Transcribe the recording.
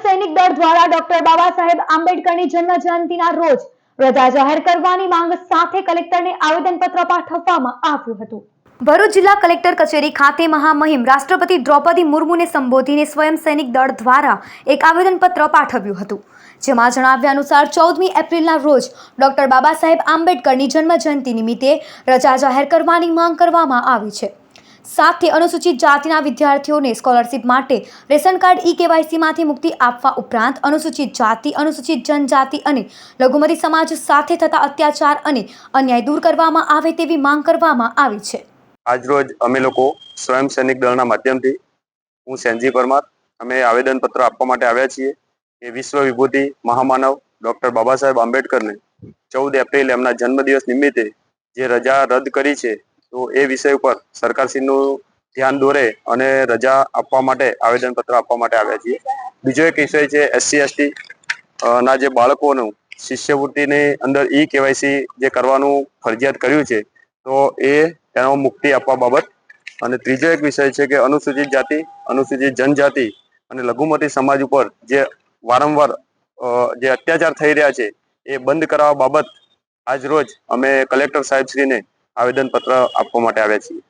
સૈનિક દળ દ્વારા ડોક્ટર બાબા સાહેબ આંબેડકરની જન્મ જયંતિના રોજ રજા જાહેર કરવાની માંગ સાથે કલેક્ટરને આવેદનપત્ર પાઠવવામાં આવ્યું હતું। ભરૂચ જિલ્લા કલેક્ટર કચેરી ખાતે મહામહિમ રાષ્ટ્રપતિ દ્રૌપદી મુર્મુને સંબોધીને સ્વયં સૈનિક દળ દ્વારા એક આવેદનપત્ર પાઠવ્યું હતું, જેમાં જણાવ્યા અનુસાર 14મી એપ્રિલના રોજ ડોક્ટર બાબા સાહેબ આંબેડકરની જન્મ જયંતિ નિમિત્તે રજા જાહેર કરવાની માંગ કરવામાં આવી છે। સાથે અનુસૂચિત જાતિના વિદ્યાર્થીઓને સ્કોલરશિપ માટે રેશન કાર્ડ ઈ-કેવાયસીમાંથી મુક્તિ આપવા ઉપરાંત અનુસૂચિત જાતિ, અનુસૂચિત જનજાતિ અને લઘુમતી સમાજ સાથે થતા અત્યાચાર અને અન્યાય દૂર કરવામાં આવે તેવી માંગ કરવામાં આવી છે। આજરોજ અમે લોકો સ્વયં સૈનિક દળના માધ્યમથી હું સેનજી પરમાર અમે આવેદનપત્ર આપવા માટે આવ્યા છીએ કે વિશ્વ વિભૂતિ મહામાનવ ડોક્ટર બાબા સાહેબ આંબેડકરને 14 એપ્રિલ એમના જન્મદિવસ નિમિત્તે જે રજા રદ કરી છે, તો એ વિષય ઉપર સરકારશ્રીનું ધ્યાન દોરે અને રજા આપવા માટે આવેદનપત્ર આપવા માટે આવ્યા છીએ। બીજો એક વિષય છે SC/ST ના જે બાળકોનું શિષ્યવૃત્તિની અંદર ઈ-કેવાયસી જે કરવાનું ફરજિયાત કર્યું છે, તો એનો મુક્તિ આપવા બાબત। અને ત્રીજો એક વિષય છે કે અનુસૂચિત જાતિ, અનુસૂચિત જનજાતિ અને લઘુમતી સમાજ ઉપર જે વારંવાર જે અત્યાચાર થઈ રહ્યા છે એ બંધ કરાવવા બાબત આજ રોજ અમે કલેક્ટર સાહેબશ્રીને આવેદનપત્ર આપવા માટે આવ્યા છીએ।